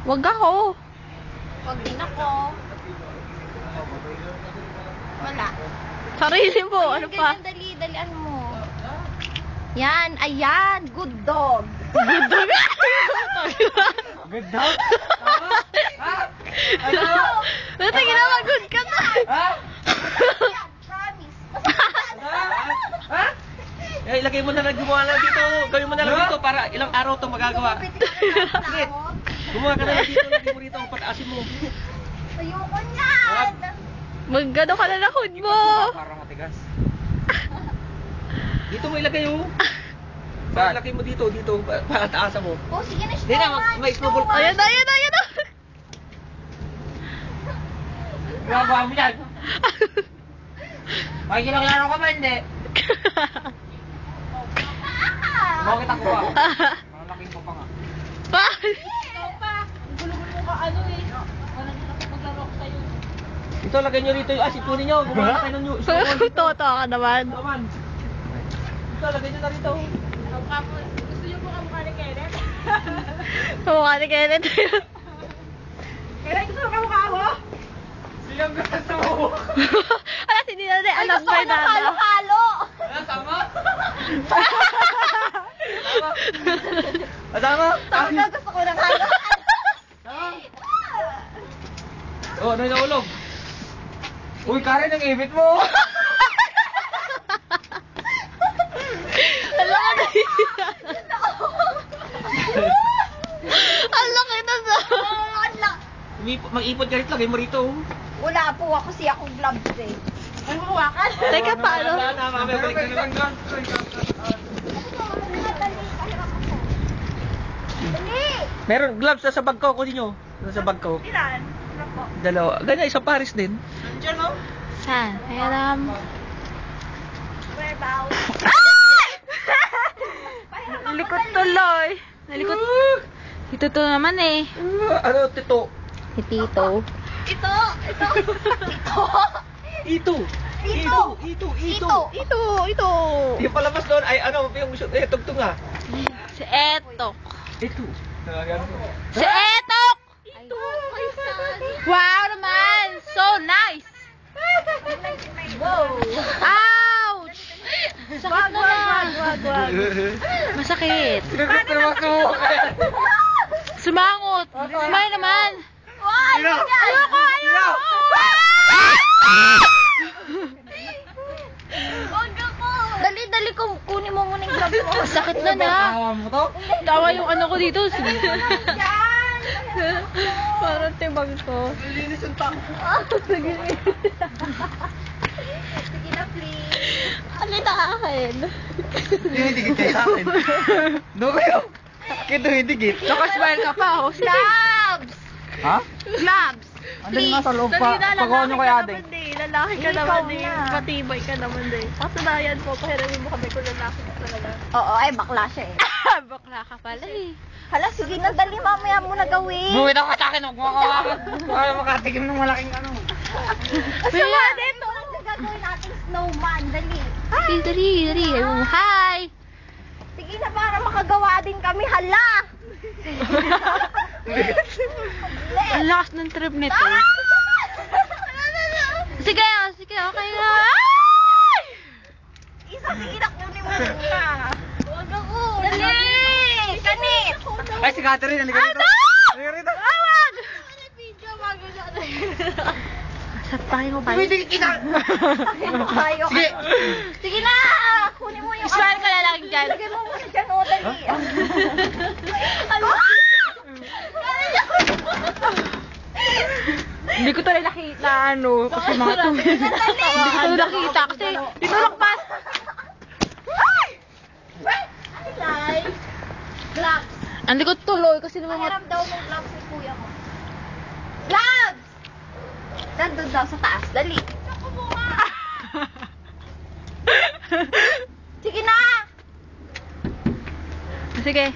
Wag ako. Wag din ako. Wala. Sarili mo. Ano pa? Ganyan, dali, dalian mo. Yan, ayan. Good dog. Good dog. Good dog? Ano? Basta ginawa good ka na. Ha? Yan, promise. Ha? Eh, ilagay mo na lang, gumawa lang dito. Gawin mo na lang dito para ilang araw ito magagawa. Bakit? Gumawa ka na lang dito, lagay mo rito, pataasin mo. Ayoko yan. Magano ka na ng hood mo. Parang matigas. Dito mo ilagay yung... Ilagay mo dito, para taasan mo. Oh, sige na, Hindi na, may snowball. Ayan na, ayan na, ayan na. Gagawa mo yan. May kinakilala ko ba, hindi? Bakit ako ba? Malaking ko pa nga. Pa? Ito, lagay nyo rito yung asitunin nyo. Gumawa kayo ng snowball dito. Toto ka naman. Naman. Ito, lagay nyo na rito. Gusto niyo po kamukha ni Kenneth? Mukha ni Kenneth. Kenneth, gusto mo kamukha ako? Siyang gusto mo. Ala, hindi na rin alam Gusto ba ko ng na. halo-halo. Ano, tama? Tama? Tama na, gusto ko ng halo-halo. Oh, ano yung naulog? Uy, Karen, ang ibit mo. Ala ka na. Ang laki na na. Mag-ipon ka rito, lagay mo rito. Wala po ako siya akong gloves eh. Ano hawakan? Teka, paano? Mamaya balik na lang. Dali! Meron gloves sa bag ko, kunin nyo. Sa bag ko. Ilan? Ano po? Dalawa. Ganyan, isang pares din. Nandiyan mo? Saan? Ayan. Whereabouts? Nalikot tuloy. Nalikot. Ito to naman eh. Ano, tito? Tito. Ito! Ito! Ito. Ito! Ito. Yung palabas doon ay ano, yung tugtong nga. Si Etok. Ito. Si Etok! Ito! Wow naman! So nice! Wow! Ouch! Sakit na lang. Masakit. Sumangot. Sumay naman. Why? Ayoko! Huwag ako! Dali ko, kunin mo muna yung gloves mo. Sakit na na. Tawa mo to? Tawa yung ano ko dito. Sige. Yan! Parang tibag ko. Linis yung tako. Sige. Sige na, please. Ano yung nakakain? Dinidikit kayo sa akin. No kayo. Kito hidikit. Nakasmile ka pa. Oh. Sige. Gloves! Ha? Gloves! Andun nga sa loob pa. Pagawa nyo kay ate. Lalaki ka Ikaw naman eh. na. Patibay ka naman eh. Patunayan po, pahiramin mo kami kung lalaki ka talaga. Oo, ay bakla siya eh. Bakla ka pala eh. Hala, sige na, dali mamaya mo na gawin. Buwit ako sa akin. Huwag mo kawakan. Baka makatikim ng malaking ano. Sama dito! Ano gagawin nating snowman? Dali. Dali. Hi! Sige na, para makagawa din kami. Hala! Ang lakas ng trip nito. Sige, okay na. Ay! Isa, sige na, kunin mo muna. Huwag ako. Dali! Kanit! Ay, si Catherine. Halika rito. Ano? Halika rito. Awag! Video, bago siya. Sapahin mo kayo. Dumidikit kita. Ayaw. Sige. Sige na! Kunin mo yung... Smile ka na lang dyan. Lagay mo muna dyan, o, dali. Ano? Hindi ko talaga nakita ano. Kasi mga tubig. Hindi ko talaga nakita. Kasi dito lakpas. Ay! Gloves! Hindi ko tuloy kasi naman Pahiram daw mong gloves ni kuya mo. Gloves! Nandun daw sa taas. Dali. Naku mo nga. Sige na! Sige.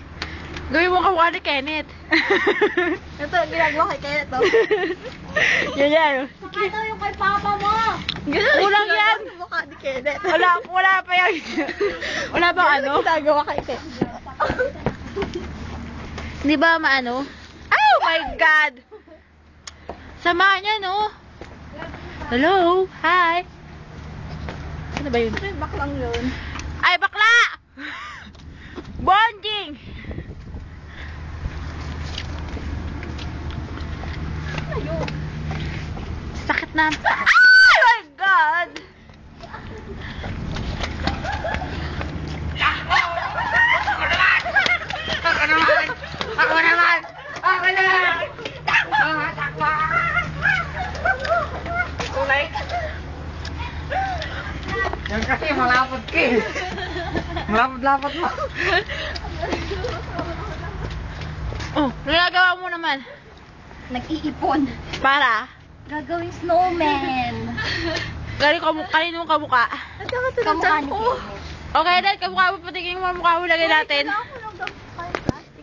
Gawin mo kamukha ni Kenneth. Ito, ginagawa kay Kenneth, no? Yan. Saka daw yung kay papa mo. Kulang yan. Mukha ni Kenneth. Wala pa yan. Wala bang ano? Ginagawa kay Kenneth. Hindi ba maano? Ay! Oh my God! Sama niya, no? Hello? Hi! Ano ba yun? Baklang yun. Ay, bakla! Bonding! Ayun. Sakit na. Oh my God! Ako naman! Ako naman! Ako naman! Takbo! Kulay! Yan kasi malapot ka eh. Malapot-lapot mo. Oh, nagagawa mo naman. Nag-iipon. Para? Gagawing snowman. Kaninong kamuka? Kamukha ni Okay, then, kamukha mo, patigin mo ang mukha mo, lagay natin.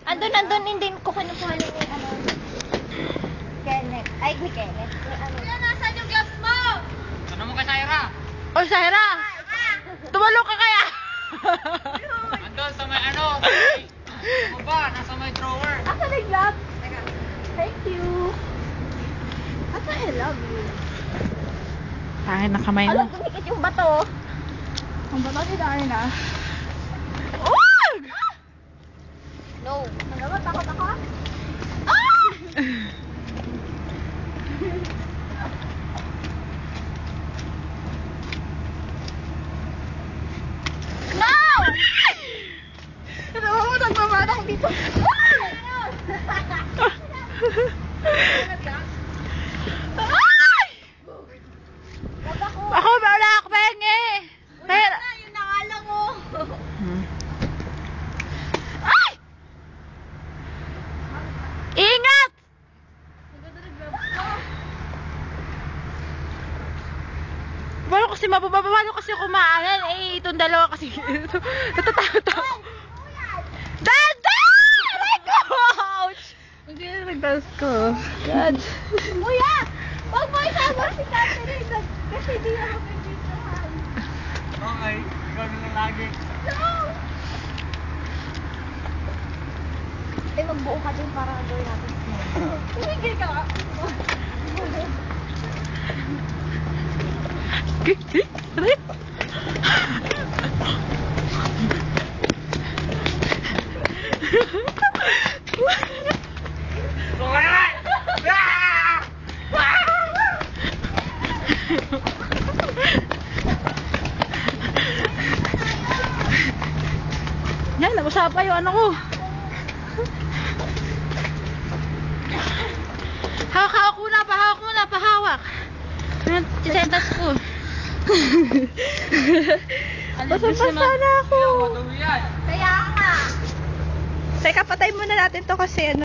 Andun, hindi ko kinukuha ni ano. Kenneth. Ay, ni Kenneth. Yan, nasan yung gloves mo? Ano mo kay Syra? Oh, Syra! Tumalo ka kaya? Andun sa may ano? Ano ba? Nasa may drawer. Asan yung gloves? Thank you. Asa, I love you. Pangit na kamay Alam, mo. kumikit yung bato. Ang bato ni Darna. Wag! No. Nagawa, takot ako. Ah! No! Ano mo, nagmamada ko dito. Ay! Wag ako. Ako, wala ako penge. Pero... Yun na nga lang mo. Ay! Ingat! Paano kasi kumaanan? Eh, itong dalawa kasi. Natatakot ako. Dada! My gosh! Hindi na nagdas ko. God. Kuya! Huwag mo isama si Catherine kasi di ako pipictuhan. Okay, ikaw na lang lagi. No! Eh, magbuo ka din para gawin natin snow. Tumigil ka nga. Buka naman! Yan, nag-usap kayo, ano ko. Hawak-hawak muna, pahawak. Ano, tisentas ko. Basta na ako. Matuloy yan. Kaya nga. Teka, patay muna natin to kasi ano.